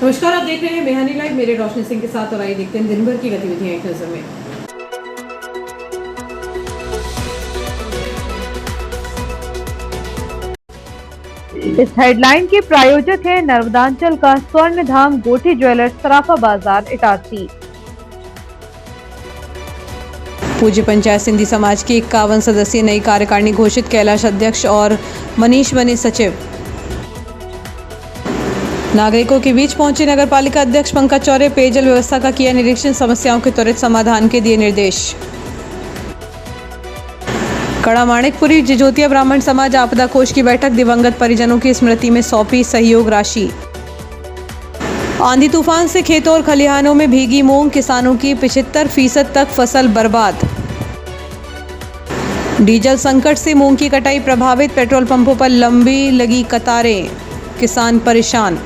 नमस्कार, आप देख रहे हैं मेहानी लाइव। मेरे रोशनी सिंह के साथ और आइए देखते हैं दिन भर की गतिविधियां एक नजर में। इस हेडलाइन के प्रायोजक है नर्मदांचल का स्वर्ण धाम गोठी ज्वेलर्स, सराफा बाजार, इटारसी। पूज्य पंचायत सिंधी समाज की 51 सदस्यीय नई कार्यकारिणी घोषित, कैलाश अध्यक्ष और मनीष बने सचिव। नागरिकों के बीच पहुंचे नगरपालिका अध्यक्ष पंकज चौरे, पेयजल व्यवस्था का किया निरीक्षण, समस्याओं के त्वरित समाधान के दिए निर्देश। कड़ा माणिकपुरी जिजोतिया ब्राह्मण समाज आपदा कोष की बैठक, दिवंगत परिजनों की स्मृति में सौंपी सहयोग राशि। आंधी तूफान से खेतों और खलिहानों में भीगी मूंग, किसानों की 75% तक फसल बर्बाद। डीजल संकट से मूंग की कटाई प्रभावित, पेट्रोल पंपों पर लंबी लगी कतारें, किसान परेशान।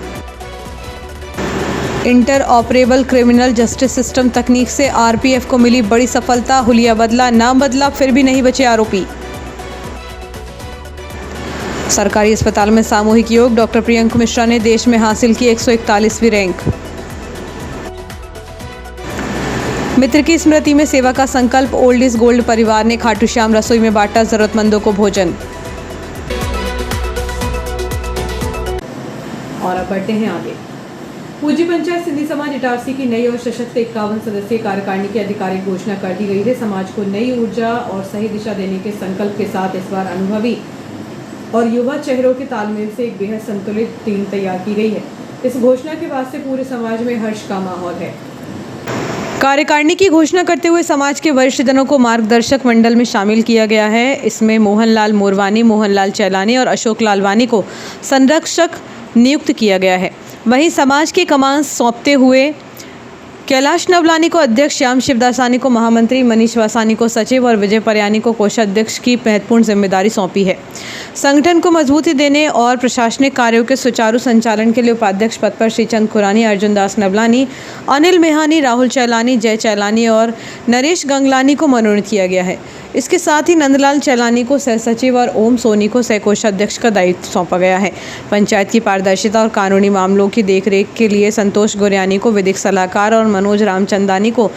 Inter operable criminal justice system तकनीक से आरपीएफ को मिली बड़ी सफलता, हुलिया बदला, नाम बदला, फिर भी नहीं बचे आरोपी। सरकारी अस्पताल में सामूहिक योग, डॉक्टर प्रियंक मिश्रा ने देश में हासिल की 141वीं रैंक। मित्र की स्मृति में सेवा का संकल्प, ओल्ड इज गोल्ड परिवार ने खाटू श्याम रसोई में बांटा जरूरतमंदों को भोजन। और अब बढ़ते हैं आगे। पूज्य पंचायत सिंधी समाज इटारसी की नई और सशक्त 51 सदस्यीय कार्यकारिणी की आधिकारिक घोषणा कर दी गई है। समाज को नई ऊर्जा और सही दिशा देने के संकल्प के साथ इस बार अनुभवी और युवा चेहरों के तालमेल से एक बेहद संतुलित टीम तैयार की गई है। इस घोषणा के बाद से पूरे समाज में हर्ष का माहौल है। कार्यकारिणी की घोषणा करते हुए समाज के वरिष्ठ जनों को मार्गदर्शक मंडल में शामिल किया गया है। इसमें मोहनलाल मोरवानी, मोहनलाल चैलानी और अशोक लालवानी को संरक्षक नियुक्त किया गया है। वहीं समाज की कमान सौंपते हुए कैलाश नवलानी को अध्यक्ष, श्याम शिवदासानी को महामंत्री, मनीष वासानी को सचिव और विजय परयानी को कोषाध्यक्ष की महत्वपूर्ण जिम्मेदारी सौंपी है। संगठन को मजबूती देने और प्रशासनिक कार्यों के सुचारू संचालन के लिए उपाध्यक्ष पद पर श्रीचंद खुरानी, अर्जुन दास नवलानी, अनिल मेहानी, राहुल चैलानी, जय चैलानी और नरेश गंगलानी को मनोनीत किया गया है। इसके साथ ही नंदलाल चैलानी को सह सचिव और ओम सोनी को सह कोषाध्यक्ष का दायित्व सौंपा गया है। पंचायत की पारदर्शिता और कानूनी मामलों की देखरेख के लिए संतोष गोरियानी को विधिक सलाहकार और मनोज रामचंदानी को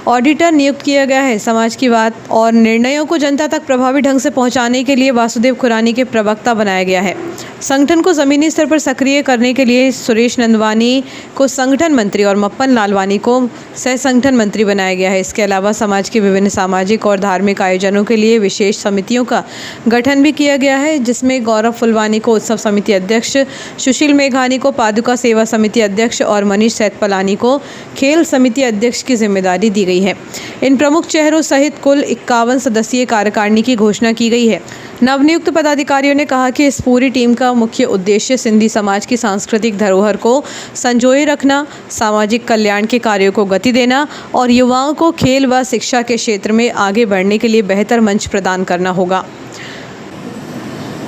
ऑडिटर नियुक्त किया गया है। समाज की बात और निर्णयों को जनता तक प्रभावी ढंग से पहुंचाने के लिए वासुदेव खुरानी के प्रवक्ता बनाया गया है। संगठन को जमीनी स्तर पर सक्रिय करने के लिए सुरेश नंदवानी को संगठन मंत्री और मप्पन लालवानी को सह संगठन मंत्री बनाया गया है। इसके अलावा समाज के विभिन्न सामाजिक और धार्मिक आयोजनों के लिए विशेष समितियों का गठन भी किया गया है, जिसमें गौरव फुलवानी को उत्सव समिति अध्यक्ष, सुशील मेघानी को पादुका सेवा समिति अध्यक्ष और मनीष सैतपलानी को खेल समिति अध्यक्ष की जिम्मेदारी दी गई है। इन प्रमुख चेहरों सहित कुल 51 सदस्यीय कार्यकारिणी की घोषणा की गई है। नवनियुक्त पदाधिकारियों ने कहा कि इस पूरी टीम का मुख्य उद्देश्य सिंधी समाज की सांस्कृतिक धरोहर को संजोए रखना, सामाजिक कल्याण के कार्यों को गति देना और युवाओं को खेल व शिक्षा के क्षेत्र में आगे बढ़ने के लिए बेहतर मंच प्रदान करना होगा।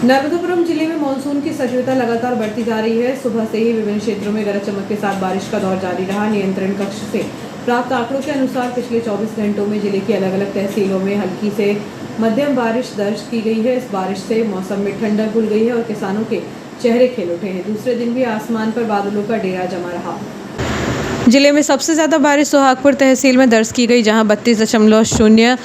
नर्मदापुरम जिले में मानसून की सक्रियता लगातार बढ़ती जा रही है। सुबह से ही विभिन्न क्षेत्रों में गरज चमक के साथ बारिश का दौर जारी रहा। नियंत्रण कक्ष से प्राप्त आंकड़ों के अनुसार पिछले 24 घंटों में जिले की अलग अलग तहसीलों में हल्की से मध्यम बारिश दर्ज की गई है। इस बारिश से मौसम में ठंडक घुल गई है और किसानों के चेहरे खिल उठे हैं। दूसरे दिन भी आसमान पर बादलों का डेरा जमा रहा। जिले में सबसे ज़्यादा बारिश सोहागपुर तहसील में दर्ज की गई, जहां 32.0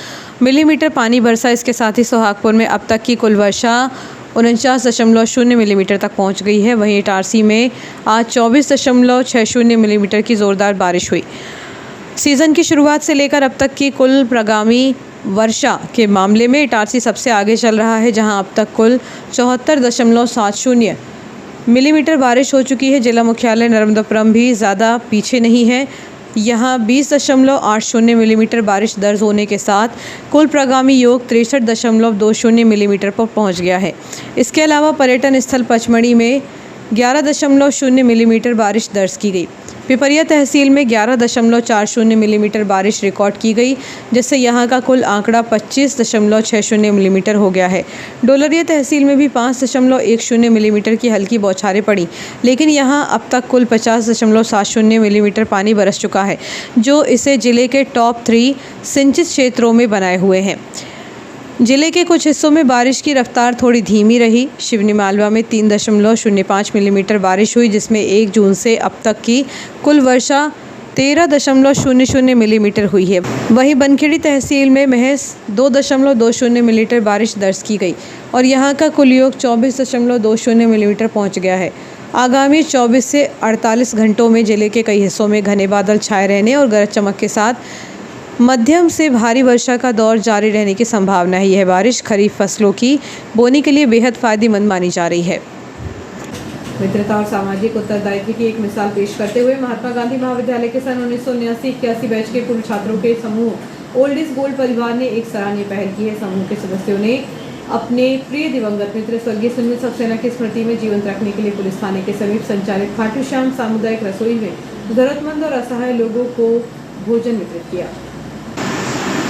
मिलीमीटर पानी बरसा। इसके साथ ही सोहागपुर में अब तक की कुल वर्षा 49.0 मिलीमीटर तक पहुंच गई है। वहीं इटारसी में आज 24.60 मिलीमीटर की ज़ोरदार बारिश हुई। सीज़न की शुरुआत से लेकर अब तक की कुल प्रगामी वर्षा के मामले में इटारसी सबसे आगे चल रहा है, जहां अब तक कुल 74.70 मिलीमीटर बारिश हो चुकी है। जिला मुख्यालय नर्मदापुरम भी ज़्यादा पीछे नहीं है। यहाँ 20.80 मिलीमीटर बारिश दर्ज होने के साथ कुल प्रगामी योग 63.20 मिलीमीटर पर पहुँच गया है। इसके अलावा पर्यटन स्थल पचमढ़ी में 11.0 मिलीमीटर बारिश दर्ज की गई। पिपरिया तहसील में 11.40 मिलीमीटर बारिश रिकॉर्ड की गई, जिससे यहाँ का कुल आंकड़ा 25.60 मिलीमीटर हो गया है। डोलरिया तहसील में भी 5.10 मिलीमीटर की हल्की बौछारें पड़ी, लेकिन यहाँ अब तक कुल 50.70 मिलीमीटर पानी बरस चुका है, जो इसे जिले के टॉप 3 सिंचित क्षेत्रों में बनाए हुए हैं। जिले के कुछ हिस्सों में बारिश की रफ्तार थोड़ी धीमी रही। शिवनी मालवा में 3.05 मिलीमीटर बारिश हुई, जिसमें 1 जून से अब तक की कुल वर्षा 13.00 मिलीमीटर हुई है। वहीं बनखेड़ी तहसील में महज 2.20 मिलीमीटर बारिश दर्ज की गई और यहां का कुल योग 24.20 मिलीमीटर पहुंच गया है। आगामी 24 से 48 घंटों में जिले के कई हिस्सों में घने बादल छाए रहने और गरज चमक के साथ मध्यम से भारी वर्षा का दौर जारी रहने की संभावना है। यह बारिश खरीफ फसलों की बोनी के लिए बेहद फायदेमंद मानी जा रही है। मित्रता और सामाजिक उत्तरदायित्व की एक मिसाल पेश करते हुए महात्मा गांधी महाविद्यालय के सन 1979-81 बैच के पूर्व छात्रों के समूह ओल्ड इज गोल्ड परिवार ने एक सराहनीय पहल की है। समूह के सदस्यों ने अपने प्रिय दिवंगत मित्र स्वर्गीय सुनील सक्सेना की स्मृति में जीवंत रखने के लिए पुलिस थाने के समीप संचालित खाटू श्याम सामुदायिक रसोई में जरूरतमंद और असहाय लोगों को भोजन वितरित किया।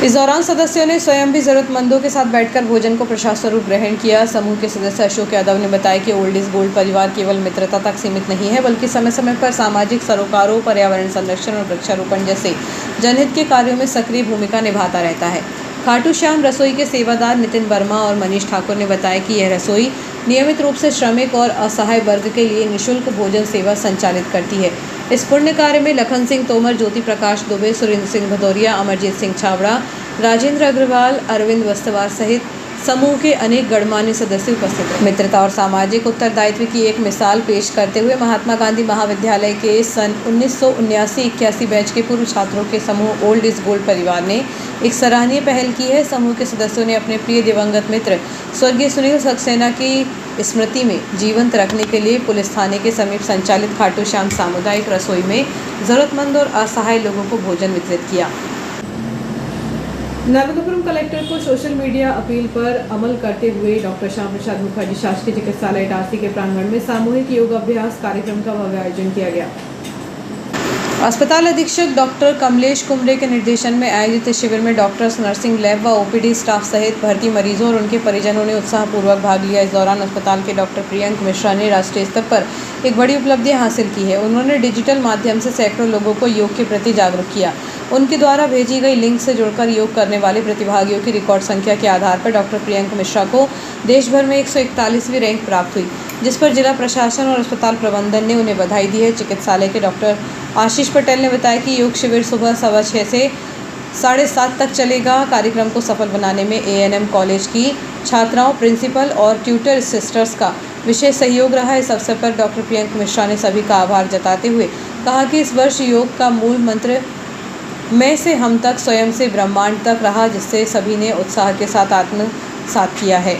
इस दौरान सदस्यों ने स्वयं भी जरूरतमंदों के साथ बैठकर भोजन को प्रसाद स्वरूप ग्रहण किया। समूह के सदस्य अशोक यादव ने बताया कि ओल्ड इज गोल्ड परिवार केवल मित्रता तक सीमित नहीं है, बल्कि समय समय पर सामाजिक सरोकारों, पर्यावरण संरक्षण और वृक्षारोपण जैसे जनहित के कार्यों में सक्रिय भूमिका निभाता रहता है। खाटू श्याम रसोई के सेवादार नितिन वर्मा और मनीष ठाकुर ने बताया कि यह रसोई नियमित रूप से श्रमिक और असहाय वर्ग के लिए निःशुल्क भोजन सेवा संचालित करती है। इस पुण्य कार्य में लखन सिंह तोमर, ज्योति प्रकाश दुबे, सुरेंद्र सिंह भदौरिया, अमरजीत सिंह छाबड़ा, राजेंद्र अग्रवाल, अरविंद वस्तवार सहित समूह के अनेक गणमान्य सदस्य उपस्थित रहे। मित्रता और सामाजिक उत्तरदायित्व की एक मिसाल पेश करते हुए महात्मा गांधी महाविद्यालय के सन 1979-81 बैच के पूर्व छात्रों के समूह ओल्ड इज गोल्ड परिवार ने एक सराहनीय पहल की है। समूह के सदस्यों ने अपने प्रिय दिवंगत मित्र स्वर्गीय सुनील सक्सेना की स्मृति में जीवंत रखने के लिए पुलिस थाने के समीप संचालित खाटू श्याम सामुदायिक रसोई में जरूरतमंद और असहाय लोगों को भोजन वितरित किया। नर्मदापुरम कलेक्टर को सोशल मीडिया अपील पर अमल करते हुए डॉक्टर श्याम प्रसाद मुखर्जी शासकीय चिकित्सालय इटारसी के प्रांगण में सामूहिक योगाभ्यास कार्यक्रम का भव्य आयोजन किया गया। अस्पताल अधीक्षक डॉक्टर कमलेश कुमरे के निर्देशन में आयोजित इस शिविर में डॉक्टर्स, नर्सिंग लैब व ओपीडी स्टाफ सहित भर्ती मरीजों और उनके परिजनों ने उत्साहपूर्वक भाग लिया। इस दौरान अस्पताल के डॉक्टर प्रियंक मिश्रा ने राष्ट्रीय स्तर पर एक बड़ी उपलब्धि हासिल की है। उन्होंने डिजिटल माध्यम से सैकड़ों लोगों को योग के प्रति जागरूक किया। उनके द्वारा भेजी गई लिंक से जुड़कर योग करने वाले प्रतिभागियों की रिकॉर्ड संख्या के आधार पर डॉक्टर प्रियंक मिश्रा को देश भर में 141वीं रैंक प्राप्त हुई, जिस पर जिला प्रशासन और अस्पताल प्रबंधन ने उन्हें बधाई दी है। चिकित्सालय के डॉक्टर आशीष पटेल ने बताया कि योग शिविर सुबह 6:15 से 7:30 तक चलेगा। कार्यक्रम को सफल बनाने में ANM कॉलेज की छात्राओं, प्रिंसिपल और ट्यूटर सिस्टर्स का विशेष सहयोग रहा। इस अवसर पर डॉक्टर प्रियंक मिश्रा ने सभी का आभार जताते हुए कहा कि इस वर्ष योग का मूल मंत्र मैं से हम तक, स्वयं से ब्रह्मांड तक रहा, जिससे सभी ने उत्साह के साथ आत्मसात किया है।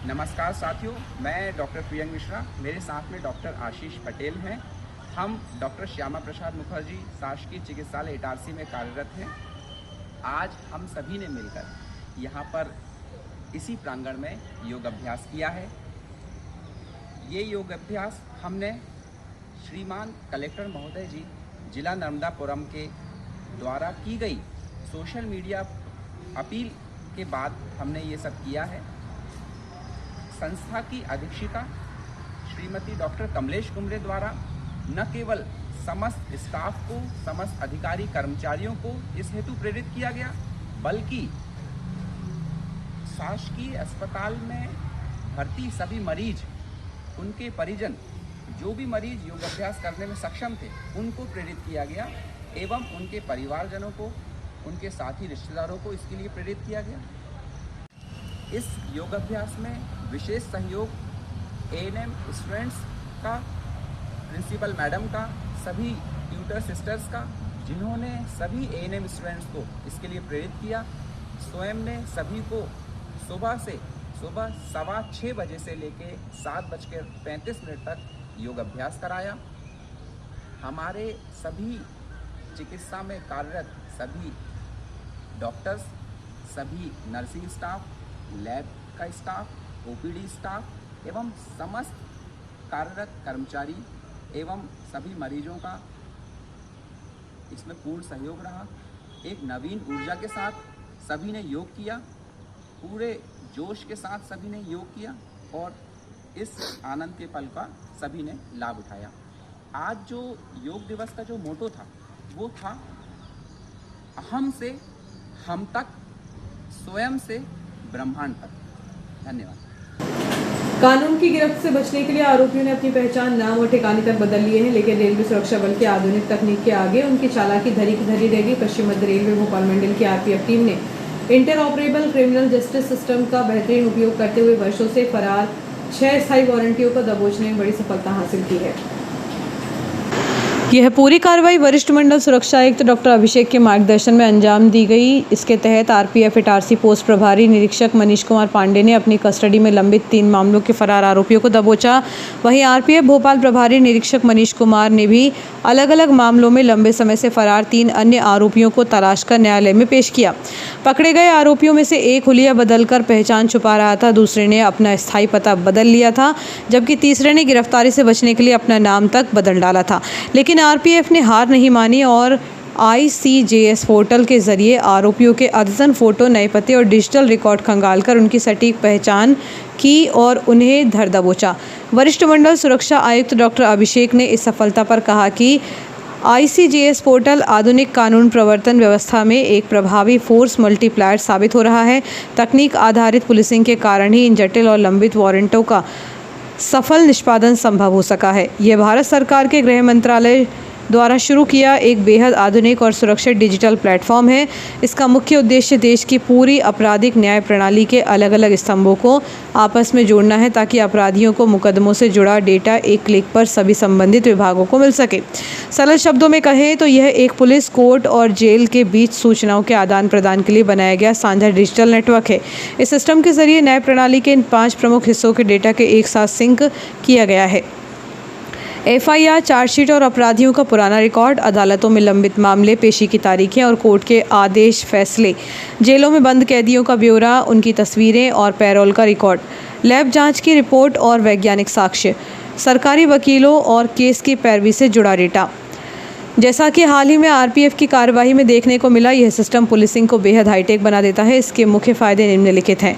नमस्कार साथियों, मैं डॉक्टर प्रियंक मिश्रा, मेरे साथ में डॉक्टर आशीष पटेल हैं। हम डॉक्टर श्यामा प्रसाद मुखर्जी शासकीय चिकित्सालय इटारसी में कार्यरत हैं। आज हम सभी ने मिलकर यहाँ पर इसी प्रांगण में योग अभ्यास किया है। ये योग अभ्यास हमने श्रीमान कलेक्टर महोदय जी जिला नर्मदापुरम के द्वारा की गई सोशल मीडिया अपील के बाद हमने ये सब किया है। संस्था की अधीक्षिका श्रीमती डॉक्टर कमलेश कुमरे द्वारा न केवल समस्त स्टाफ को, समस्त अधिकारी कर्मचारियों को इस हेतु प्रेरित किया गया, बल्कि शासकीय अस्पताल में भर्ती सभी मरीज, उनके परिजन, जो भी मरीज योग अभ्यास करने में सक्षम थे, उनको प्रेरित किया गया एवं उनके परिवारजनों को, उनके साथी रिश्तेदारों को इसके लिए प्रेरित किया गया। इस योगाभ्यास में विशेष सहयोग ANM स्टूडेंट्स का, प्रिंसिपल मैडम का, सभी ट्यूटर सिस्टर्स का, जिन्होंने सभी ANM स्टूडेंट्स को इसके लिए प्रेरित किया। स्वयं ने सभी को सुबह 6:15 बजे से लेके 7:35 तक योग अभ्यास कराया। हमारे सभी चिकित्सा में कार्यरत सभी डॉक्टर्स, सभी नर्सिंग स्टाफ, लैब का स्टाफ, OPD स्टाफ एवं समस्त कार्यरत कर्मचारी एवं सभी मरीजों का इसमें पूर्ण सहयोग रहा। एक नवीन ऊर्जा के साथ सभी ने योग किया, पूरे जोश के साथ सभी ने योग किया और इस आनंद के पल का सभी ने लाभ उठाया। आज जो योग दिवस का जो मोटो था वो था अहम से हम तक, स्वयं से ब्रह्मांड तक। धन्यवाद। कानून की गिरफ्त से बचने के लिए आरोपियों ने अपनी पहचान, नाम और ठिकाने तक बदल लिए हैं, लेकिन रेलवे सुरक्षा बल की आधुनिक तकनीक के आगे उनकी चालाकी धरी की धरी रह गई। पश्चिम मध्य रेलवे भोपाल मंडल की आरपीएफ टीम ने इंटरऑपरेबल क्रिमिनल जस्टिस सिस्टम का बेहतरीन उपयोग करते हुए वर्षों से फरार 6 स्थायी वारंटियों को दबोचने में बड़ी सफलता हासिल की है। यह पूरी कार्रवाई वरिष्ठ मंडल सुरक्षा आयुक्त डॉक्टर अभिषेक के मार्गदर्शन में अंजाम दी गई। इसके तहत आरपीएफ इटारसी पोस्ट प्रभारी निरीक्षक मनीष कुमार पांडे ने अपनी कस्टडी में लंबित 3 मामलों के फरार आरोपियों को दबोचा। वहीं आरपीएफ भोपाल प्रभारी निरीक्षक मनीष कुमार ने भी अलग अलग मामलों में लंबे समय से फरार 3 अन्य आरोपियों को तलाश कर न्यायालय में पेश किया। पकड़े गए आरोपियों में से एक हुलिया बदलकर पहचान छुपा रहा था, दूसरे ने अपना स्थायी पता बदल लिया था, जबकि तीसरे ने गिरफ्तारी से बचने के लिए अपना नाम तक बदल डाला था। लेकिन आरपीएफ ने हार नहीं मानी और ICJS पोर्टल के जरिए आरोपियों के अद्यतन फोटो, नए पते और डिजिटल रिकॉर्ड खंगालकर उनकी सटीक पहचान की और उन्हें धर दबोचा। वरिष्ठ मंडल सुरक्षा आयुक्त डॉक्टर अभिषेक ने इस सफलता पर कहा कि ICJS पोर्टल आधुनिक कानून प्रवर्तन व्यवस्था में एक प्रभावी फोर्स मल्टीप्लायर साबित हो रहा है। तकनीक आधारित पुलिसिंग के कारण ही इन जटिल और लंबित वारंटों का सफल निष्पादन संभव हो सका है। यह भारत सरकार के गृह मंत्रालय द्वारा शुरू किया एक बेहद आधुनिक और सुरक्षित डिजिटल प्लेटफॉर्म है। इसका मुख्य उद्देश्य देश की पूरी आपराधिक न्याय प्रणाली के अलग अलग स्तंभों को आपस में जोड़ना है, ताकि अपराधियों को मुकदमों से जुड़ा डेटा एक क्लिक पर सभी संबंधित विभागों को मिल सके। सरल शब्दों में कहें तो यह एक पुलिस, कोर्ट और जेल के बीच सूचनाओं के आदान प्रदान के लिए बनाया गया साझा डिजिटल नेटवर्क है। इस सिस्टम के जरिए न्याय प्रणाली के इन 5 प्रमुख हिस्सों के डेटा के एक साथ सिंक किया गया है। FIR, चार्जशीट और अपराधियों का पुराना रिकॉर्ड, अदालतों में लंबित मामले, पेशी की तारीखें और कोर्ट के आदेश, फैसले, जेलों में बंद कैदियों का ब्यौरा, उनकी तस्वीरें और पैरोल का रिकॉर्ड, लैब जांच की रिपोर्ट और वैज्ञानिक साक्ष्य, सरकारी वकीलों और केस की पैरवी से जुड़ा डेटा। जैसा कि हाल ही में आरपीएफ की कार्यवाही में देखने को मिला, यह सिस्टम पुलिसिंग को बेहद हाईटेक बना देता है। इसके मुख्य फायदे निम्नलिखित हैं।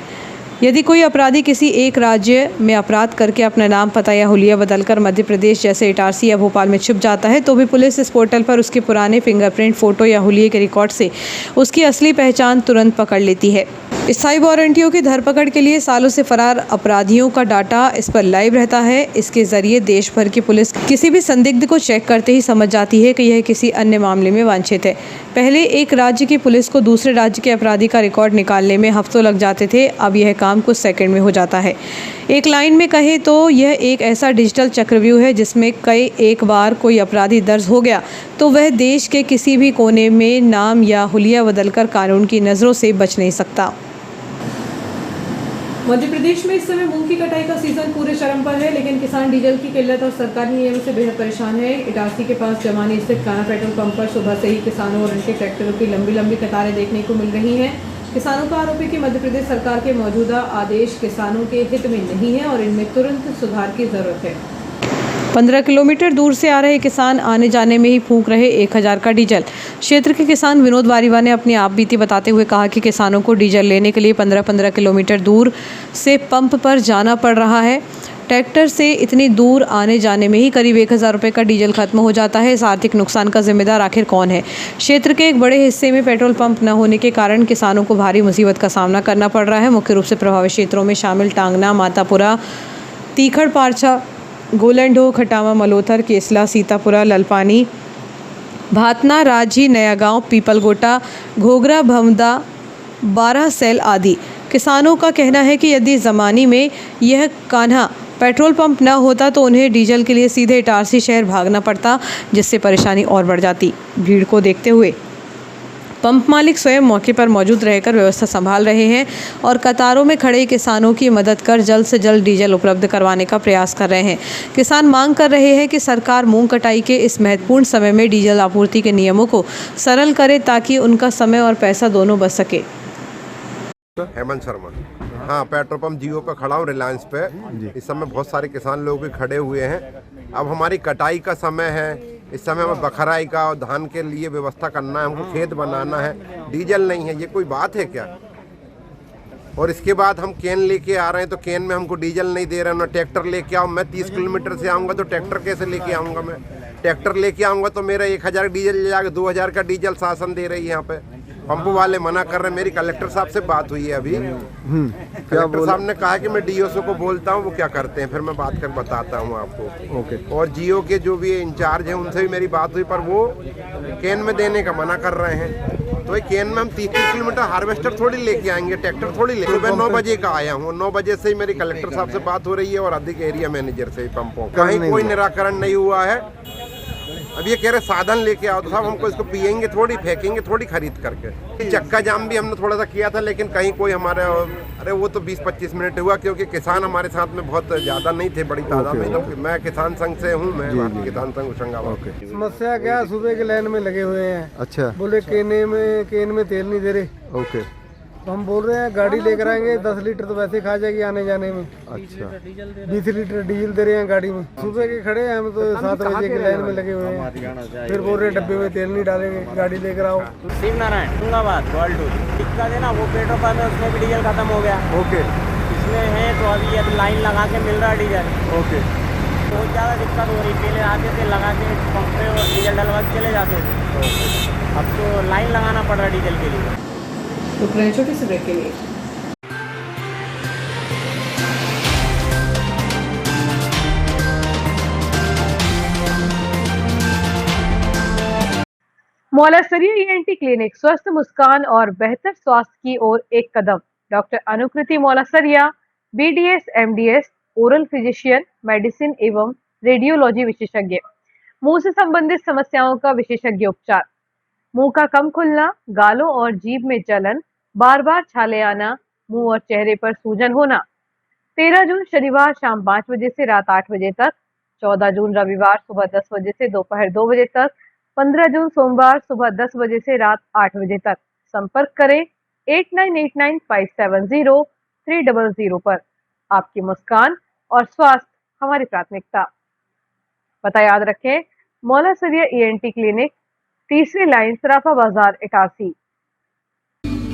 यदि कोई अपराधी किसी एक राज्य में अपराध करके अपना नाम, पता या हुलिया बदलकर मध्य प्रदेश जैसे इटारसी या भोपाल में छिप जाता है, तो भी पुलिस इस पोर्टल पर उसके पुराने फिंगरप्रिंट, फोटो या हुलिये के रिकॉर्ड से उसकी असली पहचान तुरंत पकड़ लेती है। स्थायी वारंटियों की धरपकड़ के लिए सालों से फरार अपराधियों का डाटा इस पर लाइव रहता है। इसके जरिए देश भर की पुलिस किसी भी संदिग्ध को चेक करते ही समझ जाती है कि यह किसी अन्य मामले में वांछित है। पहले एक राज्य की पुलिस को दूसरे राज्य के अपराधी का रिकॉर्ड निकालने में हफ्तों लग जाते थे, अब यह काम कुछ सेकंड में हो जाता है। एक लाइन में कहें तो यह एक ऐसा डिजिटल चक्रव्यूह है जिसमें एक बार कोई अपराधी दर्ज हो गया तो वह देश के किसी भी कोने में नाम या हुलिया बदलकर कानून की नज़रों से बच नहीं सकता। मध्य प्रदेश में इस समय मूंग की कटाई का सीजन पूरे चरम पर है, लेकिन किसान डीजल की किल्लत और सरकारी नियमों से बेहद परेशान है। इटारसी के पास जमानी स्थित काना पेट्रोल पंप पर सुबह से ही किसानों और उनके ट्रैक्टरों की लंबी लंबी कतारें देखने को मिल रही हैं। किसानों का आरोप है कि मध्य प्रदेश सरकार के मौजूदा आदेश किसानों के हित में नहीं है और इनमें तुरंत सुधार की जरूरत है। 15 किलोमीटर दूर से आ रहे किसान आने जाने में ही फूंक रहे 1000 का डीजल। क्षेत्र के किसान विनोद वारीवा ने अपनी आपबीती बताते हुए कहा कि किसानों को डीजल लेने के लिए 15-15 किलोमीटर दूर से पंप पर जाना पड़ रहा है। ट्रैक्टर से इतनी दूर आने जाने में ही करीब 1000 रुपये का डीजल खत्म हो जाता है। इस आर्थिक नुकसान का जिम्मेदार आखिर कौन है? क्षेत्र के एक बड़े हिस्से में पेट्रोल पंप न होने के कारण किसानों को भारी मुसीबत का सामना करना पड़ रहा है। मुख्य रूप से प्रभावित क्षेत्रों में शामिल टांगना, मातापुरा, तीखड़ पारछा, गोलंडो, खटावा, मलोथर, केसला, सीतापुरा, ललपानी, भातना, राजी, नया गांव, पीपलगोटा, घोगरा, भमदा, 12 सेल आदि। किसानों का कहना है कि यदि ज़मानी में यह कान्हा पेट्रोल पंप न होता तो उन्हें डीजल के लिए सीधे इटारसी शहर भागना पड़ता, जिससे परेशानी और बढ़ जाती। भीड़ को देखते हुए पंप मालिक स्वयं मौके पर मौजूद रहकर व्यवस्था संभाल रहे हैं और कतारों में खड़े किसानों की मदद कर जल्द से जल्द डीजल उपलब्ध करवाने का प्रयास कर रहे हैं। किसान मांग कर रहे हैं कि सरकार मूंग कटाई के इस महत्वपूर्ण समय में डीजल आपूर्ति के नियमों को सरल करे ताकि उनका समय और पैसा दोनों बच सके। हेमंत शर्मा। हाँ, पेट्रोल पंप जियो पे खड़ा हूँ, रिलायंस पे। इस समय बहुत सारे किसान लोग भी खड़े हुए हैं। अब हमारी कटाई का समय है, इस समय हमें बखराई का और धान के लिए व्यवस्था करना है, हमको खेत बनाना है, डीजल नहीं है, ये कोई बात है क्या? और इसके बाद हम कैन लेके आ रहे हैं तो कैन में हमको डीजल नहीं दे रहे हैं। ना ट्रैक्टर लेके आऊँ, मैं 30 किलोमीटर से आऊँगा तो ट्रैक्टर कैसे लेके आऊँगा? मैं ट्रैक्टर लेके आऊँगा तो मेरा 1000 डीजल ले जाकर 2000 का डीजल शासन दे रही है यहाँ पे। पंप वाले मना कर रहे हैं। मेरी कलेक्टर साहब से बात हुई है अभी। कलेक्टर साहब ने कहा कि मैं डीओसो को बोलता हूँ वो क्या करते हैं, फिर मैं बात कर बताता हूँ आपको। ओके। और जियो के जो भी इंचार्ज हैं उनसे भी मेरी बात हुई, पर वो कैन में देने का मना कर रहे हैं। तो ये कैन में हम 30 किलोमीटर हार्वेस्टर थोड़ी लेके आएंगे, ट्रैक्टर थोड़ी ले। सुबह 9 बजे का आया हूँ, 9 बजे से ही मेरी कलेक्टर साहब से बात हो रही है और अधिक एरिया मैनेजर से पंपों का कहीं कोई निराकरण नहीं हुआ है। अब ये कह रहे साधन लेके आओ, तो साहब हमको इसको पियेंगे थोड़ी, फेंकेंगे थोड़ी खरीद करके। चक्का जाम भी हमने थोड़ा सा किया था, लेकिन कहीं कोई हमारे, अरे वो तो 20-25 मिनट हुआ, क्योंकि किसान हमारे साथ में बहुत ज़्यादा नहीं थे, बड़ी तादाद में। तो मैं किसान संघ से हूँ, मैं भारतीय किसान संघ होशंगाबाद। समस्या क्या, सुबह के लाइन में लगे हुए हैं। अच्छा। बोले केन में तेल नहीं दे रहे। ओके। तो हम बोल रहे हैं गाड़ी लेकर आएंगे, 10 लीटर तो वैसे खा जाएगी आने जाने में। अच्छा। 20 लीटर डीजल दे रहे हैं गाड़ी में। सुबह के खड़े हैं हम तो 7 बजे की लाइन में लगे हुए हैं, फिर बोल रहे हैं डब्बे में तेल नहीं डालेंगे, गाड़ी लेकर आओ। शिव नारायण होशंगाबाद गोल्ड दिक्कत है ना, वो पेट्रोल पंप है उसमें भी डीजल खत्म हो गया। ओके। इसमें है तो अभी लाइन लगा के मिल रहा है डीजल। ओके। बहुत ज़्यादा दिक्कत हो रही। पहले आते थे लगा के पंप पे और डीजल डलवा के चले जाते थे, अब तो लाइन लगाना पड़ रहा है डीजल के लिए। तो छोटे से ब्रेक के लिए मौलासरिया ईएनटी क्लिनिक, स्वस्थ मुस्कान और बेहतर स्वास्थ्य की ओर एक कदम। Doctor Anukriti Maulasaria, BDS, MDS, oral physician, medicine एवं रेडियोलॉजी विशेषज्ञ। मुंह से संबंधित समस्याओं का विशेषज्ञ उपचार। मुंह का कम खुलना, गालों और जीभ में जलन, बार बार छाले आना, मुंह और चेहरे पर सूजन होना। 13 जून शनिवार शाम 5 बजे से रात 8 बजे तक, 14 जून रविवार सुबह 10 बजे से दोपहर 2 बजे तक, 15 जून सोमवार सुबह 10 बजे से रात 8 बजे तक। संपर्क करें 8989570300 पर। आपकी मुस्कान और स्वास्थ्य हमारी प्राथमिकता। पता याद रखें, मौलासरिया ईएनटी क्लिनिक, 3वीं लाइन, सराफा बाजार, इटारसी।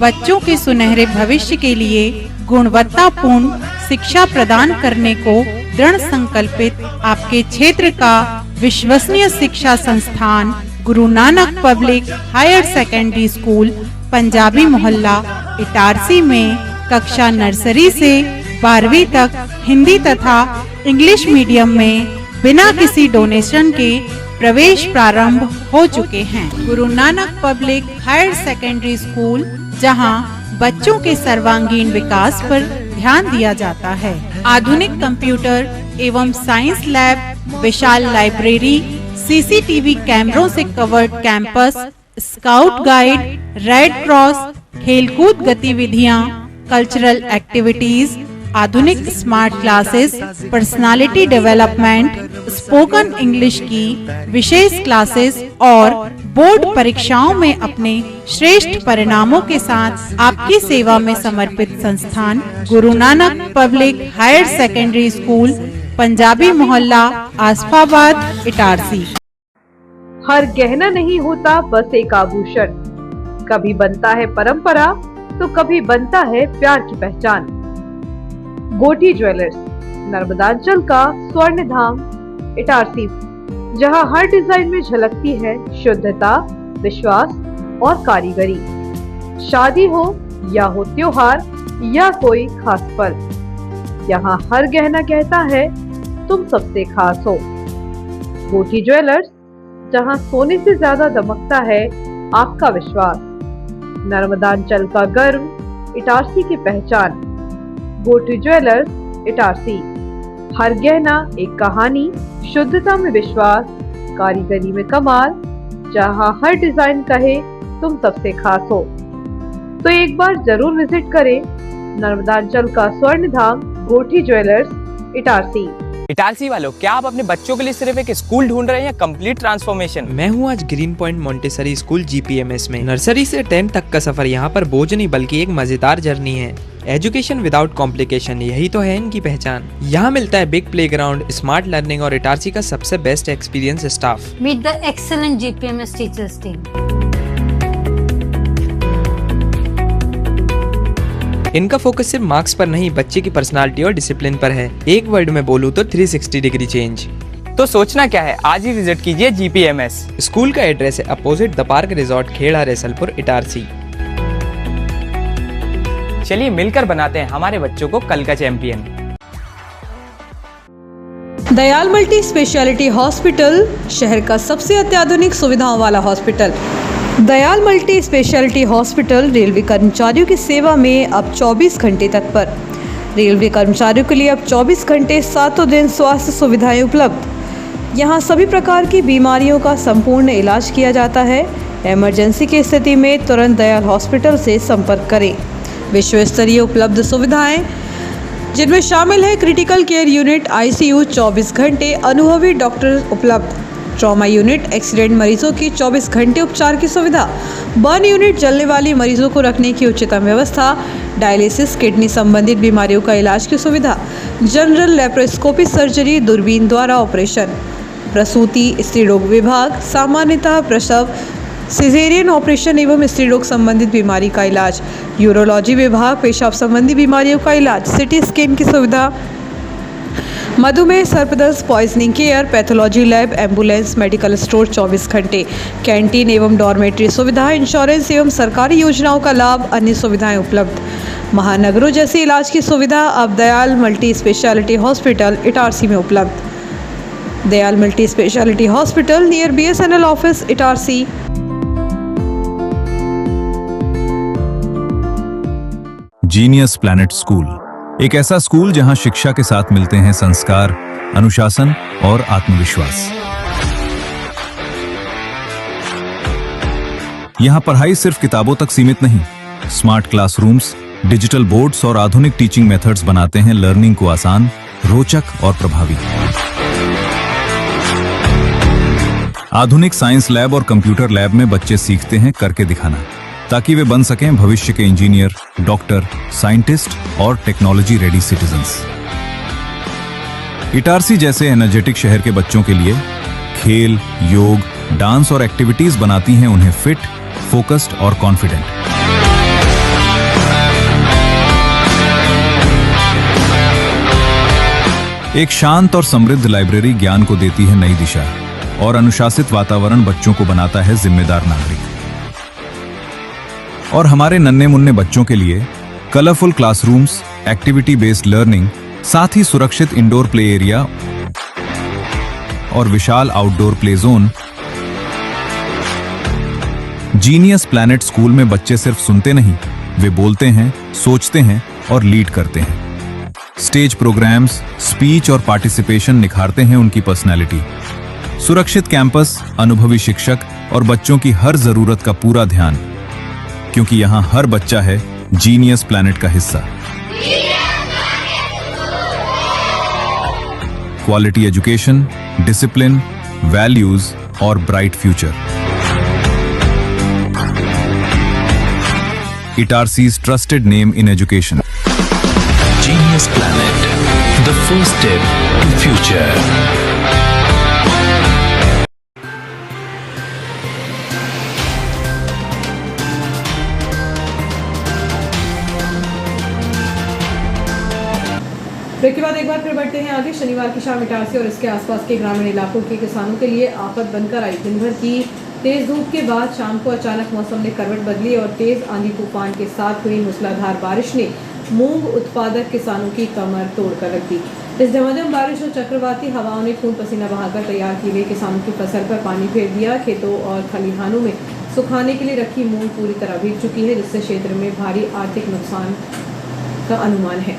बच्चों के सुनहरे भविष्य के लिए गुणवत्तापूर्ण शिक्षा प्रदान करने को दृढ़ संकल्पित आपके क्षेत्र का विश्वसनीय शिक्षा संस्थान Guru Nanak public higher secondary school Punjabi Mohalla Itarsi में कक्षा नर्सरी से 12वीं तक हिंदी तथा इंग्लिश मीडियम में बिना किसी डोनेशन के प्रवेश प्रारंभ हो चुके हैं। Guru Nanak public higher secondary school, जहां बच्चों के सर्वांगीण विकास पर ध्यान दिया जाता है। आधुनिक कंप्यूटर एवं साइंस लैब, विशाल लाइब्रेरी, सीसीटीवी कैमरों से covered campus, scout guide, red cross, खेलकूद गतिविधियां, कल्चरल एक्टिविटीज, आधुनिक smart classes, personality development, spoken English की विशेष क्लासेस और बोर्ड परीक्षाओं में अपने श्रेष्ठ परिणामों के साथ आपकी सेवा में समर्पित संस्थान Guru Nanak public higher secondary school Punjabi Mohalla Asafabad Itarsi. हर गहना नहीं होता बस एक आभूषण, कभी बनता है परंपरा तो कभी बनता है प्यार की पहचान। गोटी ज्वेलर्स, नर्मदांचल का स्वर्ण धाम, इटारसी, जहां हर डिजाइन में झलकती है शुद्धता, विश्वास और कारीगरी। शादी हो या हो त्योहार या कोई खास पल, यहाँ हर गहना कहता है तुम सबसे खास हो। गोटी ज्वेलर्स, जहां सोने से ज्यादा दमकता है आपका विश्वास। नर्मदांचल का गर्व, इटारसी की पहचान। गोटी ज्वेलर्स, इटारसी। हर गहना एक कहानी, शुद्धता में विश्वास, कारीगरी में कमाल, जहां हर डिजाइन कहे तुम सबसे खास हो। तो एक बार जरूर विजिट करें नर्मदांचल का स्वर्ण धाम गोटी ज्वेलर्स, इटारसी। इटारसी वालों, क्या आप अपने बच्चों के लिए सिर्फ एक स्कूल ढूंढ रहे हैं या कंप्लीट ट्रांसफॉर्मेशन? मैं हूं आज ग्रीन पॉइंट मोंटेसरी स्कूल जीपीएमएस में। नर्सरी से 10 तक का सफर यहाँ पर बोझ नहीं बल्कि एक मजेदार जर्नी है। एजुकेशन विदाउट कॉम्प्लिकेशन, यही तो है इनकी पहचान। यहाँ मिलता है बिग प्लेग्राउंड, स्मार्ट लर्निंग और इटारसी का सबसे best experience staff. Meet the excellent GPMS teachers team. इनका फोकस सिर्फ मार्क्स पर नहीं, बच्चे की पर्सनालिटी और डिसिप्लिन पर है। एक वर्ड में बोलूँ तो 360 डिग्री चेंज। तो सोचना क्या है, आज ही विजिट कीजिए जीपीएमएस। स्कूल का एड्रेस है opposite the park resort, Kheda, Raisalpur, Itarsi. चलिए मिलकर बनाते हैं हमारे बच्चों को कल का champion. Dayal multi speciality hospital शहर का सबसे अत्याधुनिक सुविधाओं वाला hospital. Dayal multi speciality hospital railway कर्मचारियों की सेवा में अब 24 घंटे तत्पर। रेलवे कर्मचारियों के लिए अब 24 घंटे 7 दिन स्वास्थ्य सुविधाएं उपलब्ध। यहाँ सभी प्रकार की बीमारियों का संपूर्ण इलाज किया जाता है। इमरजेंसी की स्थिति में तुरंत दयाल हॉस्पिटल से संपर्क करें। विश्व स्तरीय उपलब्ध सुविधाएं जिनमें शामिल है क्रिटिकल केयर यूनिट, ICU 24 घंटे, अनुभवी डॉक्टर उपलब्ध, ट्रॉमा यूनिट, एक्सीडेंट मरीजों की 24 घंटे उपचार की सुविधा, बर्न यूनिट, जलने वाली मरीजों को रखने की उच्चतम व्यवस्था, डायलिसिस, किडनी संबंधित बीमारियों का इलाज की सुविधा, जनरल लेप्रोस्कोपी सर्जरी, दूरबीन द्वारा ऑपरेशन, प्रसूति, स्त्री रोग विभाग, सामान्यतः प्रसव, सिजेरियन ऑपरेशन एवं स्त्री रोग संबंधित बीमारी का इलाज, यूरोलॉजी विभाग, पेशाब संबंधी बीमारियों का इलाज, सिटी स्कैन की सुविधा, मधुमेह, सर्पदंश, poisoning care, pathology lab, ambulance, medical store 24 घंटे, कैंटीन एवं डॉर्मेट्री सुविधा, इंश्योरेंस एवं सरकारी योजनाओं का लाभ, अन्य सुविधाएं उपलब्ध। महानगरों जैसी इलाज की सुविधा अब Dayal multi speciality hospital Itarsi में उपलब्ध। Dayal multi speciality hospital near BSNL office Itarsi. Genius Planet school, एक ऐसा स्कूल जहां शिक्षा के साथ मिलते हैं संस्कार, अनुशासन और आत्मविश्वास। यहां पढ़ाई सिर्फ किताबों तक सीमित नहीं, स्मार्ट क्लासरूम्स, डिजिटल बोर्ड्स और आधुनिक टीचिंग मेथड्स बनाते हैं लर्निंग को आसान, रोचक और प्रभावी। आधुनिक साइंस लैब और कंप्यूटर लैब में बच्चे सीखते हैं करके दिखाना, ताकि वे बन सकें भविष्य के इंजीनियर, डॉक्टर, साइंटिस्ट और टेक्नोलॉजी रेडी सिटीजन्स। इटारसी जैसे एनर्जेटिक शहर के बच्चों के लिए खेल, योग, डांस और एक्टिविटीज बनाती हैं उन्हें फिट, फोकस्ड और कॉन्फिडेंट। एक शांत और समृद्ध लाइब्रेरी ज्ञान को देती है नई दिशा और अनुशासित वातावरण बच्चों को बनाता है जिम्मेदार नागरिक। और हमारे नन्हे मुन्ने बच्चों के लिए colourful classrooms, activity based learning, साथ ही सुरक्षित इंडोर प्ले एरिया और विशाल outdoor play zone. Genius Planet school में बच्चे सिर्फ सुनते नहीं, वे बोलते हैं, सोचते हैं और लीड करते हैं। स्टेज प्रोग्राम्स, स्पीच और पार्टिसिपेशन निखारते हैं उनकी पर्सनैलिटी। सुरक्षित कैंपस, अनुभवी शिक्षक और बच्चों की हर जरूरत का पूरा ध्यान, क्योंकि यहां हर बच्चा है जीनियस प्लैनेट का हिस्सा। क्वालिटी एजुकेशन, डिसिप्लिन, वैल्यूज और bright future. Itarsi's trusted name in education. Genius Planet, the first step to future. Break के बाद एक बार फिर बढ़ते हैं आगे। शनिवार की शाम इटारसी और इसके आसपास के ग्रामीण इलाकों के किसानों के लिए आफत बनकर आई। दिन भर की तेज धूप के बाद शाम को अचानक मौसम ने करवट बदली और तेज आंधी तूफान के साथ हुई मूसलाधार बारिश ने मूंग उत्पादक किसानों की कमर तोड़कर रख दी। इस झमाझम बारिश और चक्रवाती हवाओं ने खून पसीना बहाकर तैयार की गई किसानों की फसल पर पानी फेर दिया। खेतों और खलिहानों में सुखाने के लिए रखी मूंग पूरी तरह भीग चुकी है, जिससे क्षेत्र में भारी आर्थिक नुकसान का अनुमान है।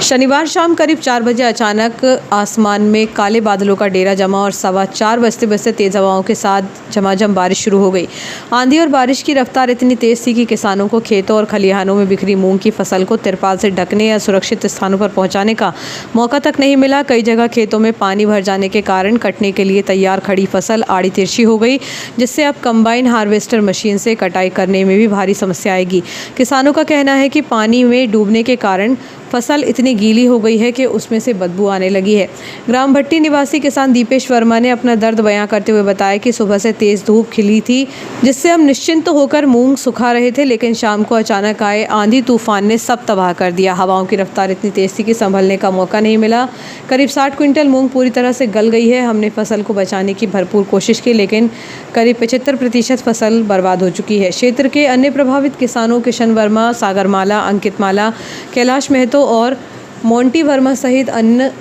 शनिवार शाम करीब 4 बजे अचानक आसमान में काले बादलों का डेरा जमा और 4:15 बजते तेज हवाओं के साथ झमाझम बारिश शुरू हो गई। आंधी और बारिश की रफ्तार इतनी तेज थी कि किसानों को खेतों और खलिहानों में बिखरी मूंग की फसल को तिरपाल से ढकने या सुरक्षित स्थानों पर पहुंचाने का मौका तक नहीं मिला। कई जगह खेतों में पानी भर जाने के कारण कटने के लिए तैयार खड़ी फसल आड़ी तिरछी हो गई, जिससे अब कंबाइन हार्वेस्टर मशीन से कटाई करने में भी भारी समस्या आएगी। किसानों का कहना है कि पानी में डूबने के कारण फसल इतनी गीली हो गई है कि उसमें से बदबू आने लगी है। ग्राम भट्टी निवासी किसान दीपेश वर्मा ने अपना दर्द बयां करते हुए बताया कि सुबह से तेज धूप खिली थी, जिससे हम निश्चिंत होकर मूंग सुखा रहे थे, लेकिन शाम को अचानक आए आंधी तूफान ने सब तबाह कर दिया। हवाओं की रफ्तार इतनी तेज थी कि संभलने का मौका नहीं मिला। करीब 60 क्विंटल मूंग पूरी तरह से गल गई है। हमने फसल को बचाने की भरपूर कोशिश की, लेकिन करीब 75% फसल बर्बाद हो चुकी है। क्षेत्र के अन्य प्रभावित किसानों किशन वर्मा, सागर माला, अंकित माला, कैलाश महतो और मोंटी वर्मा सहित अन्य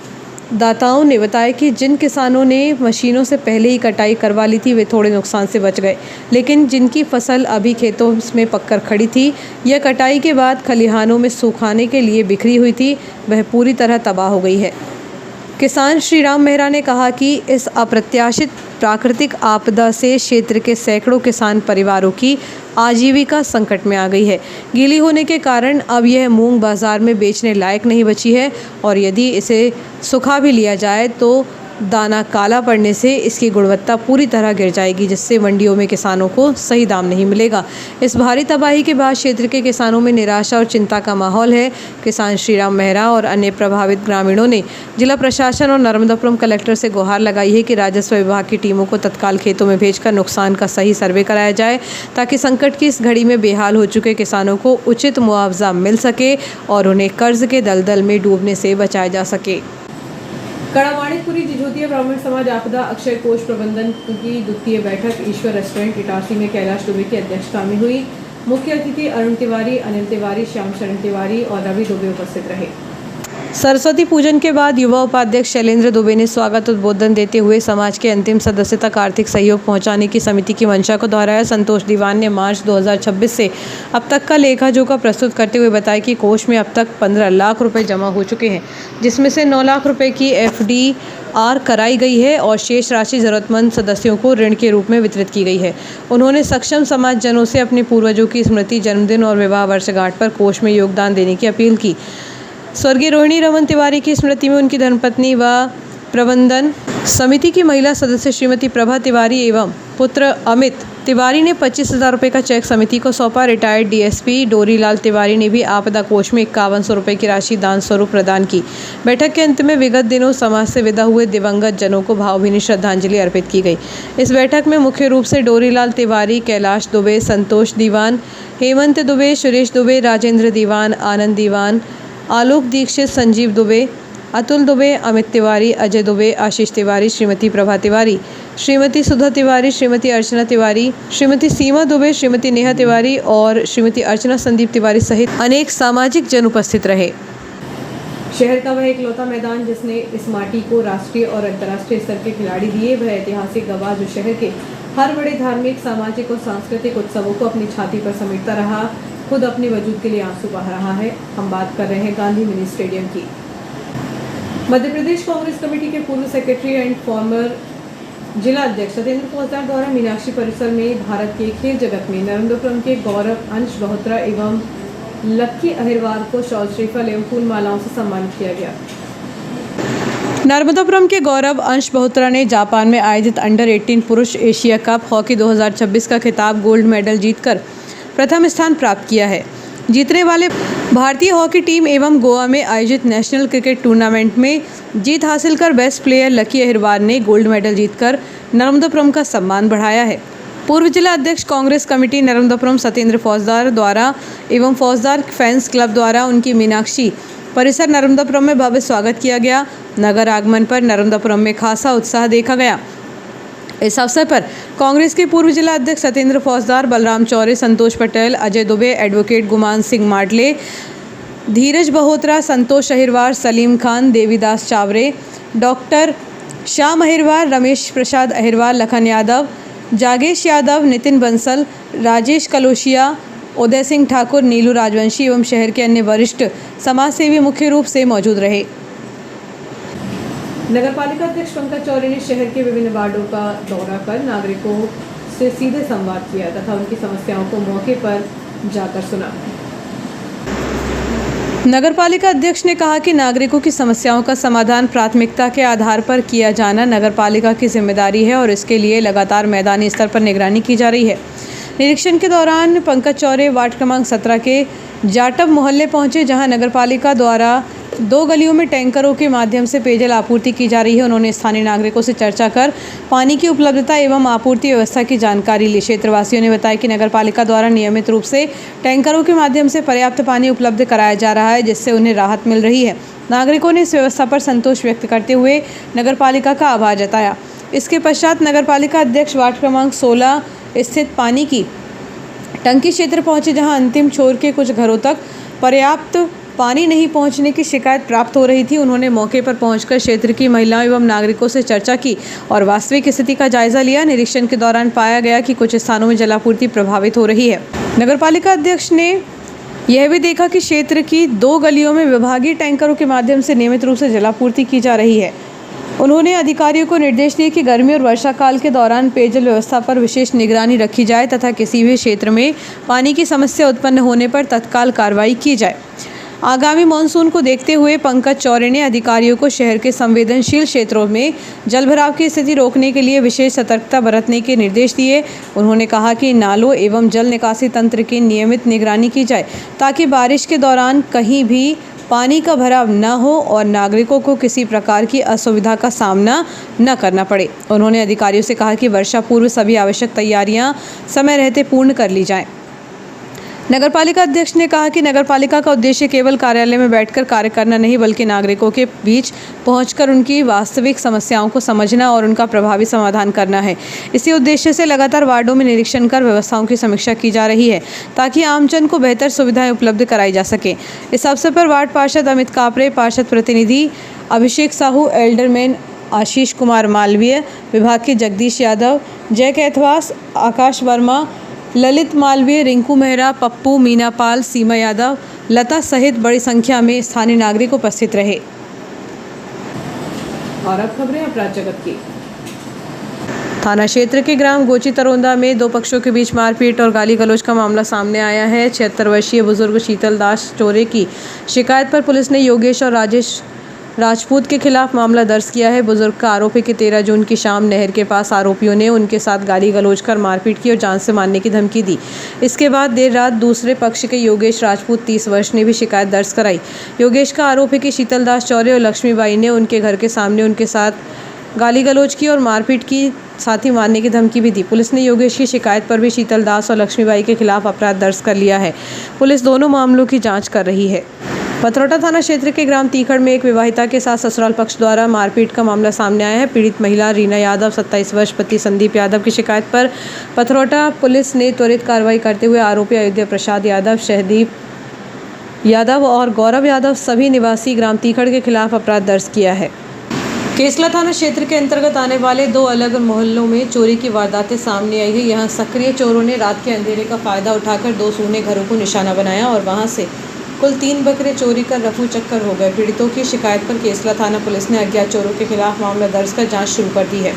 दाताओं ने बताया कि जिन किसानों ने मशीनों से पहले ही कटाई करवा ली थी वे थोड़े नुकसान से बच गए, लेकिन जिनकी फसल अभी खेतों में पककर खड़ी थी या कटाई के बाद खलिहानों में सुखाने के लिए बिखरी हुई थी, वह पूरी तरह तबाह हो गई है। किसान श्री राम मेहरा ने कहा कि इस अप्रत्याशित प्राकृतिक आपदा से क्षेत्र के सैकड़ों किसान परिवारों की आजीविका संकट में आ गई है। गीली होने के कारण अब यह मूंग बाजार में बेचने लायक नहीं बची है और यदि इसे सुखा भी लिया जाए तो दाना काला पड़ने से इसकी गुणवत्ता पूरी तरह गिर जाएगी, जिससे मंडियों में किसानों को सही दाम नहीं मिलेगा। इस भारी तबाही के बाद क्षेत्र के किसानों में निराशा और चिंता का माहौल है। किसान श्री राम मेहरा और अन्य प्रभावित ग्रामीणों ने जिला प्रशासन और नर्मदापुरम कलेक्टर से गुहार लगाई है कि राजस्व विभाग की टीमों को तत्काल खेतों में भेजकर नुकसान का सही सर्वे कराया जाए, ताकि संकट की इस घड़ी में बेहाल हो चुके किसानों को उचित मुआवजा मिल सके और उन्हें कर्ज के दलदल में डूबने से बचाया जा सके। कड़ावाणीपुरी जिझोतिया ब्राह्मण समाज आपदा अक्षय कोष प्रबंधन की द्वितीय बैठक ईश्वर रेस्टोरेंट इटारसी में कैलाश दुबे की अध्यक्षता में हुई। मुख्य अतिथि अरुण तिवारी, अनिल तिवारी, श्याम शरण तिवारी और रवि दुबे उपस्थित रहे। सरस्वती पूजन के बाद युवा उपाध्यक्ष शैलेंद्र दुबे ने स्वागत उद्बोधन देते हुए समाज के अंतिम सदस्य तक आर्थिक सहयोग पहुंचाने की समिति की मंशा को दोहराया। संतोष दीवान ने मार्च 2026 से अब तक का लेखा जोखा प्रस्तुत करते हुए बताया कि कोष में अब तक 15 लाख रुपए जमा हो चुके हैं, जिसमें से 9 लाख रुपए की FDR कराई गई है और शेष राशि जरूरतमंद सदस्यों को ऋण के रूप में वितरित की गई है। उन्होंने सक्षम समाज जनों से अपने पूर्वजों की स्मृति, जन्मदिन और विवाह वर्षगांठ पर कोष में योगदान देने की अपील की। स्वर्गीय रोहिणी रमन तिवारी की स्मृति में उनकी धर्मपत्नी व प्रबंधन समिति की महिला सदस्य श्रीमती प्रभा तिवारी एवं पुत्र अमित तिवारी ने 25,000 रुपये का चेक समिति को सौंपा। रिटायर्ड DSP डोरीलाल तिवारी ने भी आपदा कोष में 5100 रुपये की राशि दान स्वरूप प्रदान की। बैठक के अंत में विगत दिनों समाज से विदा हुए दिवंगत जनों को भावभीनी श्रद्धांजलि अर्पित की गई। इस बैठक में मुख्य रूप से डोरीलाल तिवारी, कैलाश दुबे, संतोष दीवान, हेमंत दुबे, सुरेश दुबे, राजेंद्र दीवान, आनंद दीवान, आलोक दीक्षित, संजीव दुबे, अतुल दुबे, अमित तिवारी, अजय दुबे, आशीष तिवारी, श्रीमती प्रभा तिवारी, श्रीमती सुधा तिवारी, श्रीमती अर्चना तिवारी, श्रीमती सीमा दुबे, श्रीमती नेहा तिवारी और श्रीमती अर्चना संदीप तिवारी सहित अनेक सामाजिक जन उपस्थित रहे। शहर का वह इकलौता मैदान जिसने इस माटी को राष्ट्रीय और अंतर्राष्ट्रीय स्तर के खिलाड़ी दिए, वह ऐतिहासिक गवाह जो शहर के हर बड़े धार्मिक, सामाजिक और सांस्कृतिक उत्सवों को अपनी छाती पर समेटता रहा, खुद अपने वजूद के लिए आंसू बहा रहा है। हम बात कर रहे हैं गांधी मिनी स्टेडियम की। मध्य प्रदेश कांग्रेस कमेटी के पूर्व सेक्रेटरी एंड फॉर्मर जिला अध्यक्ष सत्येंद्र फौजदार द्वारा मीनाक्षी परिसर में भारत के खेल जगत में नर्मदापुरम के गौरव अंश बहोत्रा एवं लक्की अहिरवार को शॉल, श्रीफल एवं फूल मालाओं से सम्मानित किया गया। नर्मदापुरम के गौरव अंश बहोत्रा ने जापान में आयोजित अंडर 18 पुरुष एशिया कप हॉकी 2026 का खिताब गोल्ड मेडल जीतकर प्रथम स्थान प्राप्त किया है। जीतने वाले भारतीय हॉकी टीम एवं गोवा में आयोजित नेशनल क्रिकेट टूर्नामेंट में जीत हासिल कर बेस्ट प्लेयर लकी अहिरवार ने गोल्ड मेडल जीतकर नर्मदापुरम का सम्मान बढ़ाया है। पूर्व जिला अध्यक्ष कांग्रेस कमेटी नर्मदापुरम सत्येंद्र फौजदार द्वारा एवं फौजदार फैंस क्लब द्वारा उनकी मीनाक्षी परिसर नर्मदापुरम में भव्य स्वागत किया गया। नगर आगमन पर नर्मदापुरम में खासा उत्साह देखा गया। इस अवसर पर कांग्रेस के पूर्व जिला अध्यक्ष सत्येंद्र फौजदार, बलराम चौरे, संतोष पटेल, अजय दुबे, एडवोकेट गुमान सिंह माडले, धीरज बहोत्रा, संतोष अहिरवार, सलीम खान, देवीदास चावरे, डॉक्टर श्याम अहिरवार, रमेश प्रसाद अहिरवार, लखन यादव, जागेश यादव, नितिन बंसल, राजेश कलोशिया, उदय सिंह ठाकुर, नीलू राजवंशी एवं शहर के अन्य वरिष्ठ समाजसेवी मुख्य रूप से मौजूद रहे। नगरपालिका अध्यक्ष पंकज चौरे ने शहर के विभिन्न वार्डों का दौरा कर नागरिकों से सीधे संवाद किया तथा उनकी समस्याओं को मौके पर जाकर सुना। नगरपालिका अध्यक्ष ने कहा कि नागरिकों की समस्याओं का समाधान प्राथमिकता के आधार पर किया जाना नगरपालिका की जिम्मेदारी है और इसके लिए लगातार मैदानी स्तर पर निगरानी की जा रही है। निरीक्षण के दौरान पंकज चौरे वार्ड क्रमांक 17 के जाटव मोहल्ले पहुंचे, जहां नगरपालिका द्वारा 2 गलियों में टैंकरों के माध्यम से पेयजल आपूर्ति की जा रही है। उन्होंने स्थानीय नागरिकों से चर्चा कर पानी की उपलब्धता एवं आपूर्ति व्यवस्था की जानकारी ली। क्षेत्रवासियों ने बताया कि नगरपालिका द्वारा नियमित रूप से टैंकरों के माध्यम से पर्याप्त पानी उपलब्ध कराया जा रहा है, जिससे उन्हें राहत मिल रही है। नागरिकों ने इस व्यवस्था पर संतोष व्यक्त करते हुए नगरपालिका का आभार जताया। इसके पश्चात नगरपालिका अध्यक्ष वार्ड क्रमांक 16 स्थित पानी की टंकी क्षेत्र पहुंचे, जहां अंतिम छोर के कुछ घरों तक पर्याप्त पानी नहीं पहुंचने की शिकायत प्राप्त हो रही थी। उन्होंने मौके पर पहुंचकर क्षेत्र की महिलाओं एवं नागरिकों से चर्चा की और वास्तविक स्थिति का जायजा लिया। निरीक्षण के दौरान पाया गया कि कुछ स्थानों में जलापूर्ति प्रभावित हो रही है। नगरपालिका अध्यक्ष ने यह भी देखा कि क्षेत्र की 2 गलियों में विभागीय टैंकरों के माध्यम से नियमित रूप से जलापूर्ति की जा रही है। उन्होंने अधिकारियों को निर्देश दिए कि गर्मी और वर्षा काल के दौरान पेयजल व्यवस्था पर विशेष निगरानी रखी जाए तथा किसी भी क्षेत्र में पानी की समस्या उत्पन्न होने पर तत्काल कार्रवाई की जाए। आगामी मानसून को देखते हुए पंकज चौरे ने अधिकारियों को शहर के संवेदनशील क्षेत्रों में जलभराव की स्थिति रोकने के लिए विशेष सतर्कता बरतने के निर्देश दिए। उन्होंने कहा कि नालों एवं जल निकासी तंत्र की नियमित निगरानी की जाए ताकि बारिश के दौरान कहीं भी पानी का भराव न हो और नागरिकों को किसी प्रकार की असुविधा का सामना न करना पड़े। उन्होंने अधिकारियों से कहा कि वर्षा पूर्व सभी आवश्यक तैयारियां समय रहते पूर्ण कर ली जाएं। नगरपालिका अध्यक्ष ने कहा कि नगरपालिका का उद्देश्य केवल कार्यालय में बैठकर कार्य करना नहीं, बल्कि नागरिकों के बीच पहुंचकर उनकी वास्तविक समस्याओं को समझना और उनका प्रभावी समाधान करना है। इसी उद्देश्य से लगातार वार्डों में निरीक्षण कर व्यवस्थाओं की समीक्षा की जा रही है ताकि आमजन को बेहतर सुविधाएं उपलब्ध कराई जा सके। इस अवसर पर वार्ड पार्षद अमित कापरे, पार्षद प्रतिनिधि अभिषेक साहू, एल्डरमैन आशीष कुमार मालवीय, विभाग के जगदीश यादव, जय कैथवास, आकाश वर्मा, ललित मालवीय, रिंकू मेहरा, पप्पू, मीना पाल, सीमा यादव, लता सहित बड़ी संख्या में स्थानीय नागरिक उपस्थित रहे। और अब खबरें अपराध जगत की। थाना क्षेत्र के ग्राम गोची तरोंदा में 2 पक्षों के बीच मारपीट और गाली गलौज का मामला सामने आया है। 76 वर्षीय बुजुर्ग शीतल दास चोरे की शिकायत पर पुलिस ने योगेश और राजेश राजपूत के खिलाफ मामला दर्ज किया है। बुजुर्ग का आरोप है कि 13 जून की शाम नहर के पास आरोपियों ने उनके साथ गाली गलौज कर मारपीट की और जान से मारने की धमकी दी। इसके बाद देर रात दूसरे पक्ष के योगेश राजपूत 30 वर्ष ने भी शिकायत दर्ज कराई। योगेश का आरोप है कि शीतल दास चौरे और लक्ष्मीबाई ने उनके घर के सामने उनके साथ गाली गलौज की और मारपीट की, साथ ही मारने की धमकी भी दी। पुलिस ने योगेश की शिकायत पर भी शीतल दास और लक्ष्मीबाई के खिलाफ अपराध दर्ज कर लिया है। पुलिस दोनों मामलों की जाँच कर रही है। पथरौटा थाना क्षेत्र के ग्राम तीखड़ में एक विवाहिता के साथ ससुराल पक्ष द्वारा मारपीट का मामला सामने आया है। पीड़ित महिला रीना यादव 27 वर्ष पति संदीप यादव की शिकायत पर पथरौटा पुलिस ने त्वरित कार्रवाई करते हुए आरोपी अयोध्या प्रसाद यादव, शहदीप यादव और गौरव यादव सभी निवासी ग्राम तीखड़ के खिलाफ अपराध दर्ज किया है। केसला थाना क्षेत्र के अंतर्गत आने वाले 2 अलग मोहल्लों में चोरी की वारदातें सामने आई है। यहाँ सक्रिय चोरों ने रात के अंधेरे का फायदा उठाकर 2 सूने घरों को निशाना बनाया और वहां से कुल 3 बकरे चोरी कर रफू चक्कर हो गए। पीड़ितों की शिकायत पर केसला थाना पुलिस ने अज्ञात चोरों के खिलाफ मामला दर्ज कर जांच शुरू कर दी है।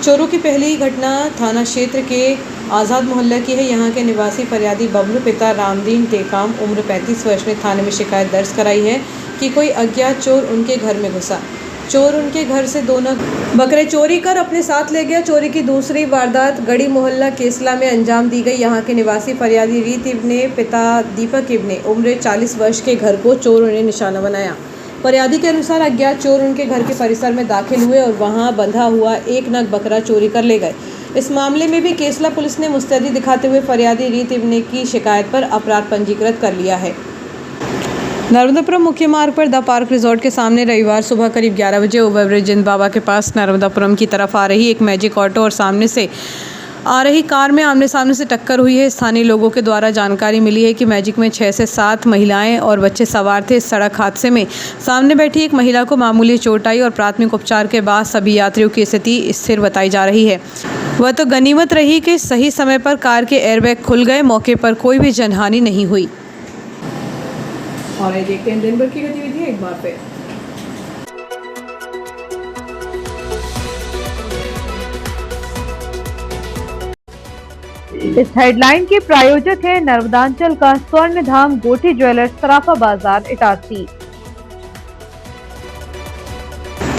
चोरों की पहली घटना थाना क्षेत्र के आज़ाद मोहल्ला की है। यहाँ के निवासी फरियादी बबलू पिता रामदीन टेकाम उम्र 35 वर्ष ने थाने में शिकायत दर्ज कराई है कि कोई अज्ञात चोर उनके घर में घुसा। चोर उनके घर से 2 नग बकरे चोरी कर अपने साथ ले गया। चोरी की दूसरी वारदात गढ़ी मोहल्ला केसला में अंजाम दी गई। यहाँ के निवासी फरियादी रीत इब्ने पिता दीपक इब्ने उम्र 40 वर्ष के घर को चोरों ने निशाना बनाया। फरियादी के अनुसार अज्ञात चोर उनके घर के परिसर में दाखिल हुए और वहां बंधा हुआ 1 नग बकरा चोरी कर ले गए। इस मामले में भी केसला पुलिस ने मुस्तैदी दिखाते हुए फरियादी रीत इब्ने की शिकायत पर अपराध पंजीकृत कर लिया है। नर्मदापुरम मुख्य मार्ग पर द पार्क रिजॉर्ट के सामने रविवार सुबह करीब 11 बजे ओवरब्रिज जिंद बाबा के पास नर्मदापुरम की तरफ आ रही एक मैजिक ऑटो और सामने से आ रही कार में आमने सामने से टक्कर हुई है। स्थानीय लोगों के द्वारा जानकारी मिली है कि मैजिक में 6 से 7 महिलाएं और बच्चे सवार थे। इस सड़क हादसे में सामने बैठी एक महिला को मामूली चोट आई और प्राथमिक उपचार के बाद सभी यात्रियों की स्थिति स्थिर बताई जा रही है। वह तो गनीमत रही कि सही समय पर कार के एयरबैग खुल गए। मौके पर कोई भी जनहानि नहीं हुई। और देखते हैं दिन भर की गतिविधियां एक बार फिर। इस हेडलाइन के प्रायोजक है नर्मदांचल का स्वर्ण धाम गोठी ज्वेलर्स, सराफा बाजार, इटारसी।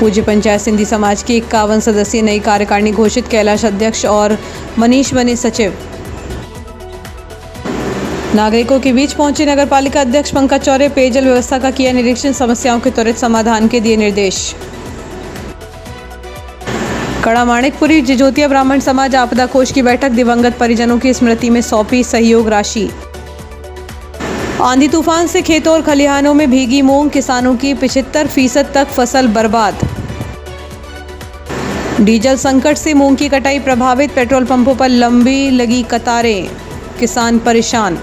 पूज्य पंचायत सिंधी समाज की 51 सदस्यीय नई कार्यकारिणी घोषित, कैलाश अध्यक्ष और मनीष बने सचिव। नागरिकों के बीच पहुंचे नगर पालिका अध्यक्ष पंकज चौरे, पेयजल व्यवस्था का किया निरीक्षण, समस्याओं के त्वरित समाधान के दिए निर्देश। कड़ा माणिकपुरी जिजोतिया ब्राह्मण समाज आपदा कोष की बैठक, दिवंगत परिजनों की स्मृति में सौंपी सहयोग राशि। आंधी तूफान से खेतों और खलिहानों में भीगी मूंग, किसानों की 75% तक फसल बर्बाद। डीजल संकट से मूंग की कटाई प्रभावित, पेट्रोल पंपों पर लंबी लगी कतारें, किसान परेशान।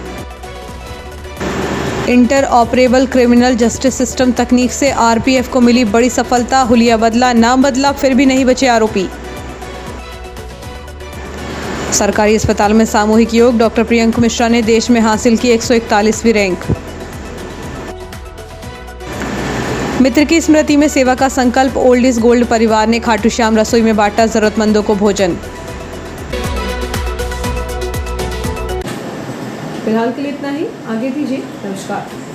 Inter operable criminal justice system तकनीक से आरपीएफ को मिली बड़ी सफलता, हुलिया बदला नाम बदला फिर भी नहीं बचे आरोपी। सरकारी अस्पताल में सामूहिक योग, डॉक्टर प्रियंक मिश्रा ने देश में हासिल की 141वीं रैंक। मित्र की स्मृति में सेवा का संकल्प, ओल्ड इज गोल्ड परिवार ने खाटू श्याम रसोई में बांटा जरूरतमंदों को भोजन। फिलहाल के लिए इतना ही, आगे दीजिए, नमस्कार।